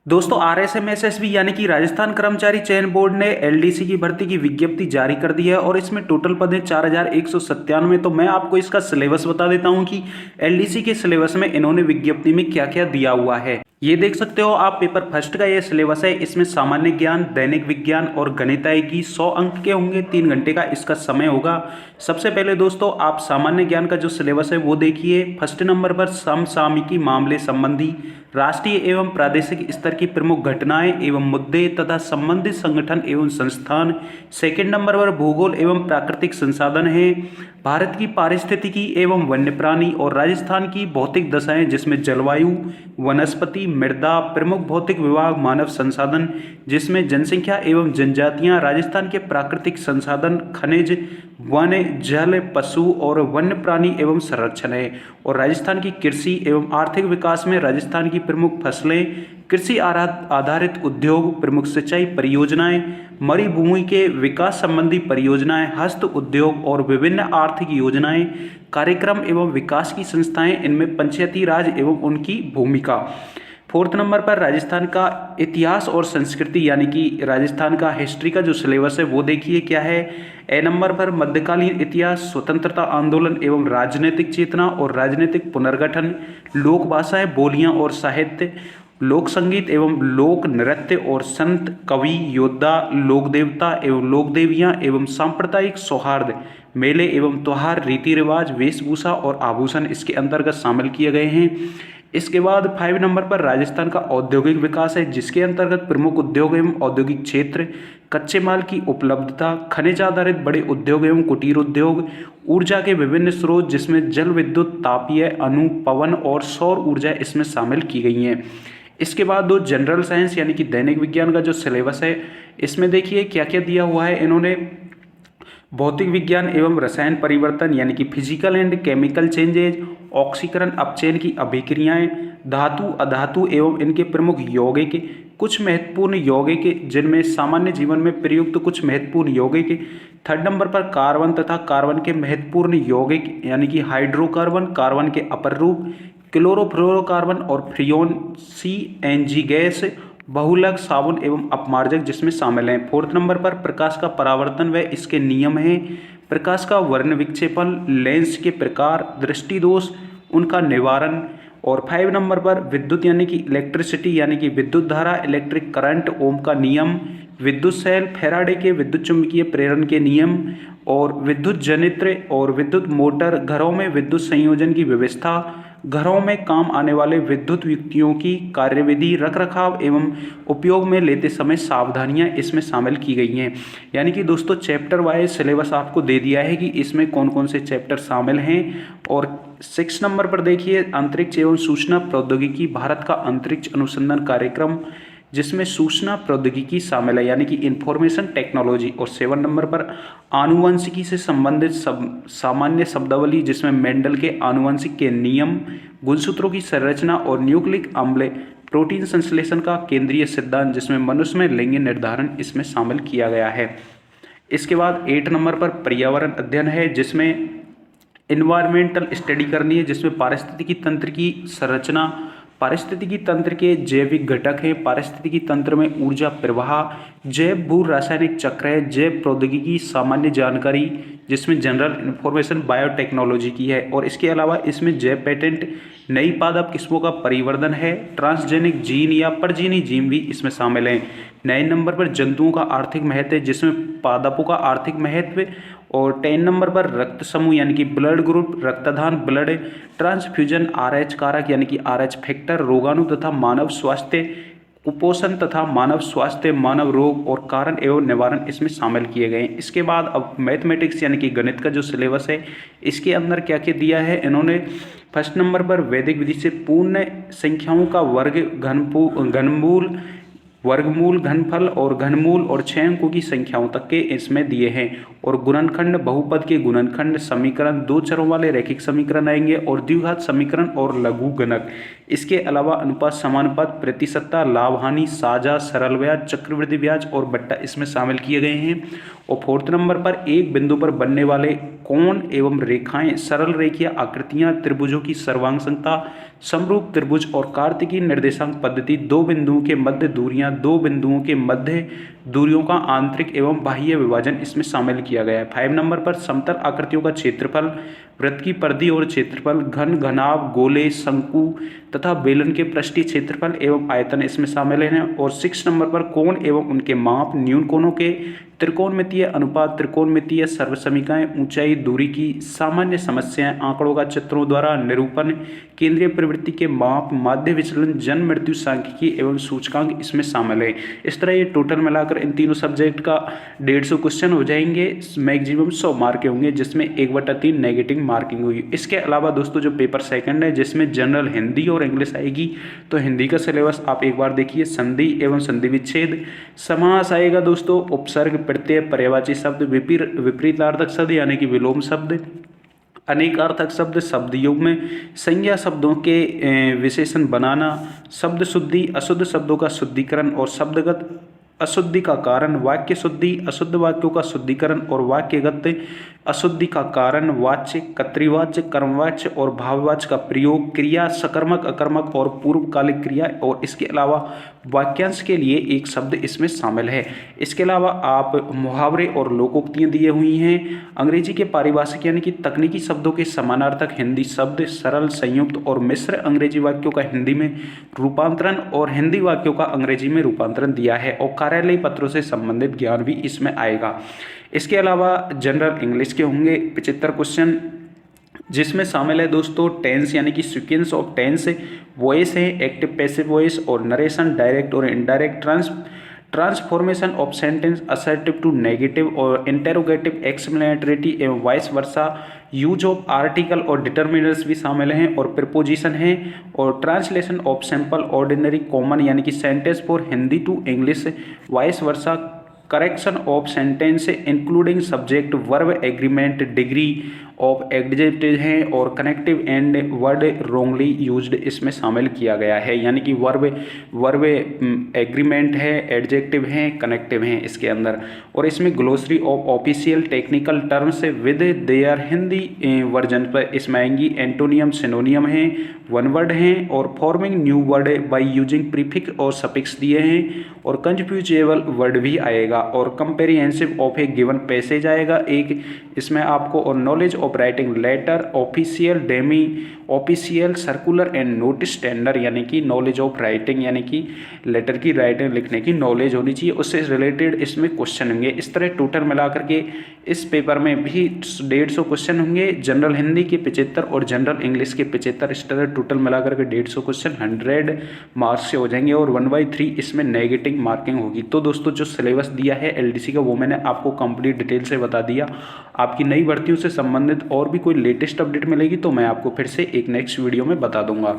दोस्तों आरएसएमएसएसबी यानी कि राजस्थान कर्मचारी चयन बोर्ड ने एलडीसी की भर्ती की विज्ञप्ति जारी कर दी है और इसमें टोटल पद है 4197। तो मैं आपको इसका सिलेबस बता देता हूं कि एलडीसी के सिलेबस में इन्होंने विज्ञप्ति में क्या क्या दिया हुआ है। ये देख सकते हो आप, पेपर फर्स्ट का ये सिलेबस है। इसमें सामान्य ज्ञान, दैनिक विज्ञान और गणित आएगी। 100 अंक के होंगे, 3 घंटे का इसका समय होगा। सबसे पहले दोस्तों आप सामान्य ज्ञान का जो सिलेबस है वो देखिए। फर्स्ट नंबर पर समसामयिकी मामले संबंधी राष्ट्रीय एवं प्रादेशिक स्तर की प्रमुख घटनाएं एवं मुद्दे तथा संबंधित संगठन एवं संस्थान। सेकंड नंबर पर भूगोल एवं प्राकृतिक संसाधन है। भारत की पारिस्थितिकी एवं वन्य प्राणी और राजस्थान की भौतिक दशाएं, जिसमें जलवायु, वनस्पति, मृदा, प्रमुख भौतिक विभाग, मानव संसाधन, जिसमें जनसंख्या एवं जनजातियां, राजस्थान के प्राकृतिक संसाधन, खनिज, वन, जल, पशु और वन्य प्राणी एवं संरक्षण है। और राजस्थान की कृषि एवं आर्थिक विकास में राजस्थान की प्रमुख फसलें, कृषि आधारित उद्योग, प्रमुख सिंचाई परियोजनाएं, मरुभूमि के विकास संबंधी परियोजनाएं, हस्त उद्योग और विभिन्न आर्थिक योजनाएं, कार्यक्रम एवं विकास की संस्थाएं, इनमें पंचायती राज एवं उनकी भूमिका। फोर्थ नंबर पर राजस्थान का इतिहास और संस्कृति यानी कि राजस्थान का हिस्ट्री का जो सिलेबस है वो देखिए क्या है। ए नंबर पर मध्यकालीन इतिहास, स्वतंत्रता आंदोलन एवं राजनीतिक चेतना और राजनीतिक पुनर्गठन, लोक भाषाएं, बोलियां और साहित्य, लोक संगीत एवं लोक नृत्य और संत, कवि, योद्धा, लोक देवता एवं लोक देवियां एवं सांप्रदायिक सौहार्द, मेले एवं त्योहार, रीति रिवाज, वेशभूषा और आभूषण इसके अंतर्गत शामिल किए गए हैं। इसके बाद 5 नंबर पर राजस्थान का औद्योगिक विकास है, जिसके अंतर्गत प्रमुख उद्योग एवं औद्योगिक क्षेत्र, कच्चे माल की उपलब्धता, खनिज आधारित बड़े उद्योग एवं कुटीर उद्योग, ऊर्जा के विभिन्न स्रोत, जिसमें जल विद्युत, तापीय, अणु, पवन और सौर ऊर्जा इसमें शामिल की गई हैं। इसके बाद दो जनरल साइंस यानी कि दैनिक विज्ञान का जो सिलेबस है, इसमें देखिए क्या क्या दिया हुआ है इन्होंने। भौतिक विज्ञान एवं रसायन परिवर्तन यानी कि फिजिकल एंड केमिकल चेंजेज, ऑक्सीकरण अपचयन की अभिक्रियाएं, धातु अधातु एवं इनके प्रमुख यौगिक, कुछ महत्वपूर्ण यौगिक जिनमें सामान्य जीवन में प्रयुक्त कुछ महत्वपूर्ण यौगिक। थर्ड नंबर पर कार्बन तथा कार्बन के महत्वपूर्ण यौगिक यानी कि हाइड्रोकार्बन, कार्बन के अपर रूप, क्लोरोफ्लोरोकार्बन और फ्रियोन, CNG गैस, बहुलक, साबुन एवं अपमार्जक जिसमें शामिल हैं। फोर्थ नंबर पर प्रकाश का परावर्तन व इसके नियम हैं, प्रकाश का वर्ण विक्षेपण, लेंस के प्रकार, दृष्टि दोष, उनका निवारण। और 5 नंबर पर विद्युत यानी कि इलेक्ट्रिसिटी यानी कि विद्युत धारा, इलेक्ट्रिक करंट, ओम का नियम, विद्युत सेल, फैराडे के विद्युत चुंबकीय प्रेरण के नियम और विद्युत जनित्र और विद्युत मोटर, घरों में विद्युत संयोजन की व्यवस्था, घरों में काम आने वाले विद्युत युक्तियों की कार्यविधि, रखरखाव एवं उपयोग में लेते समय सावधानियां इसमें शामिल की गई हैं। यानी कि दोस्तों चैप्टर वाइज सिलेबस आपको दे दिया है कि इसमें कौन कौन से चैप्टर शामिल हैं। और 6 नंबर पर देखिए अंतरिक्ष एवं सूचना प्रौद्योगिकी, भारत का अंतरिक्ष अनुसंधान कार्यक्रम, जिसमें सूचना प्रौद्योगिकी शामिल है यानी कि इंफॉर्मेशन टेक्नोलॉजी। और 7 नंबर पर आनुवंशिकी से संबंधित सामान्य शब्दावली, जिसमें मेंडल के आनुवंशिक के नियम, गुणसूत्रों की संरचना और न्यूक्लिक अम्ल, प्रोटीन संश्लेषण का केंद्रीय सिद्धांत, जिसमें मनुष्य में लिंग निर्धारण इसमें शामिल किया गया है। इसके बाद 8 नंबर पर पर्यावरण अध्ययन है, जिसमें इन्वायरमेंटल स्टडी करनी है, जिसमें पारिस्थितिकी तंत्र की संरचना, पारिस्थितिकी तंत्र के जैविक घटक हैं, पारिस्थितिकी तंत्र में ऊर्जा प्रवाह, जैव भू रासायनिक चक्र है, जैव प्रौद्योगिकी, सामान्य जानकारी, जिसमें जनरल इंफॉर्मेशन बायोटेक्नोलॉजी की है। और इसके अलावा इसमें जैव पेटेंट, नई पादप किस्मों का परिवर्धन है, ट्रांसजेनिक जीन या परजीवी जीन भी इसमें शामिल हैं। 9 नंबर पर जंतुओं का आर्थिक महत्व है, जिसमें पादपों का आर्थिक महत्व। और 10 नंबर पर रक्त समूह यानी कि ब्लड ग्रुप, रक्तदान, ब्लड ट्रांसफ्यूजन, RH कारक यानी कि RH फैक्टर, रोगाणु तथा मानव स्वास्थ्य, कुपोषण तथा मानव स्वास्थ्य, मानव रोग और कारण एवं निवारण इसमें शामिल किए गए हैं। इसके बाद अब मैथमेटिक्स यानी कि गणित का जो सिलेबस है, इसके अंदर क्या क्या दिया है इन्होंने। फर्स्ट नंबर पर वैदिक विधि से पूर्ण संख्याओं का वर्ग, घनमूल, वर्गमूल, घनफल और घनमूल और 6 अंकों की संख्याओं तक के इसमें दिए हैं। और गुणनखंड, बहुपद के गुणनखंड, समीकरण, 2 चरों वाले रैखिक समीकरण आएंगे और द्विघात समीकरण और लघु गणक। इसके अलावा अनुपात, समानुपात, प्रतिशतता, लाभ हानि, साझा, सरल ब्याज, चक्रवृद्धि ब्याज और बट्टा इसमें शामिल किए गए हैं। और 4th नंबर पर एक बिंदु पर बनने वाले कोण एवं रेखाएं, सरल रेखीय आकृतियां, त्रिभुजों की सर्वांग क्षमता, समरूप त्रिभुज और कार्तिकीय निर्देशांक पद्धति, दो बिंदुओं के मध्य दूरियां, दो बिंदुओं के मध्य दूरियों का आंतरिक एवं बाह्य विभाजन इसमें शामिल किया गया है। 5 नंबर पर समतल आकृतियों का क्षेत्रफल, वृत्त की परिधि और क्षेत्रफल, घन, घनाभ, गोले, शंकु तथा बेलन के पृष्ठीय क्षेत्रफल एवं आयतन इसमें शामिल हैं। और 6 नंबर पर कोण एवं उनके माप, न्यून कोणों के त्रिकोणमितीय अनुपात, त्रिकोणमितीय सर्वसमीकाएं, ऊंचाई, दूरी की सामान्य समस्याएं, आंकड़ों का चित्रों द्वारा निरूपण, केंद्रीय प्रवृत्ति के माप, माध्य विचलन, जन्म मृत्यु सांख्यिकी एवं सूचकांक इसमें शामिल है। इस तरह ये टोटल मिलाकर इन तीनों सब्जेक्ट का 150 क्वेश्चन हो जाएंगे। मैक्सिमम 100 मार्क के होंगे, जिसमें 1/3 नेगेटिव मार्किंग होगी। इसके अलावा दोस्तों जो पेपर सेकंड है, जिसमें जनरल हिंदी और इंग्लिश आएगी, तो हिंदी का सिलेबस आप एक बार देखिए। संधि एवं संधि विच्छेद, समास आएगा दोस्तों, उपसर्ग, प्रत्यय, पर्यायवाची शब्द, विपरीतार्थक शब्द यानी कि विलोम शब्द, अनेकार्थक शब्द, शब्द युग्म, संज्ञा शब्दों के विशेषण बनाना, शब्द शुद्धि, अशुद्ध शब्दों का शुद्धिकरण और शब्दगत अशुद्धि का कारण, वाक्य शुद्धि, अशुद्ध वाक्यों का शुद्धिकरण और वाक्यगत अशुद्धि का कारण, वाच्य, कर्तृवाच्य, कर्मवाच्य और भाववाच्य का प्रयोग, क्रिया, सकर्मक, अकर्मक और पूर्वकालिक क्रिया, और इसके अलावा वाक्यांश के लिए एक शब्द इसमें शामिल है। इसके अलावा आप मुहावरे और लोकोक्तियां दी हुई हैं। अंग्रेजी के पारिभाषिक यानी कि तकनीकी शब्दों के समानार्थक हिंदी शब्द, सरल, संयुक्त और मिश्र अंग्रेजी वाक्यों का हिंदी में रूपांतरण और हिंदी वाक्यों का अंग्रेजी में रूपांतरण दिया है। और कार्यालय पत्रों से संबंधित ज्ञान भी इसमें आएगा। इसके अलावा जनरल इंग्लिश के होंगे 75 क्वेश्चन, जिसमें शामिल है दोस्तों टेंस यानी कि सीक्वेंस ऑफ टेंस, वॉइस है, एक्टिव पैसिव वॉइस और नरेशन, डायरेक्ट और indirect transformation of sentence, assertive to negative और इंटेरोगेटिव, एक्सप्लेनेटरी एवं vice versa, use of article और डिटर्मिनर्स भी शामिल हैं और प्रीपोजिशन हैं, और translation of simple, ordinary, common यानी कि sentence for Hindi to English, vice versa, correction of sentence including subject, verb, agreement, degree of adjective हैं, और connective and word Rongli used इसमें शामिल किया गया है। यानी कि वर्ब एग्रीमेंट है, एडजेक्टिव हैं, कनेक्टिव हैं इसके अंदर। और इसमें glossary of official technical terms with their Hindi version पर इसमें आएंगी। एंटोनियम, सिनोनियम हैं, वन वर्ड हैं, और forming new word by using prefix और सफिक्स दिए हैं, और कंफ्यूजेबल वर्ड भी आएगा, और comprehensive of a given passage आएगा एक इसमें आपको, और knowledge of writing letter, official, demi official, circular and notice tender यानी कि नॉलेज ऑफ राइटिंग यानी कि लेटर की राइटिंग लिखने की नॉलेज होनी चाहिए, उससे रिलेटेड इसमें क्वेश्चन होंगे। इस तरह टोटल मिलाकर के इस पेपर में भी 150 क्वेश्चन होंगे। जनरल हिंदी के 75 और जनरल इंग्लिश के 75, इस तरह टोटल मिलाकर के 150 क्वेश्चन 100 मार्क्स से हो जाएंगे, और 1/3 इसमें नेगेटिव मार्किंग होगी। तो दोस्तों जो सिलेबस दिया है एलडीसी का वो मैंने आपको कंप्लीट डिटेल से बता दिया। आपकी नई भर्तियों से संबंधित और भी कोई लेटेस्ट अपडेट मिलेगी तो मैं आपको फिर से एक नेक्स्ट वीडियो में बता दूंगा।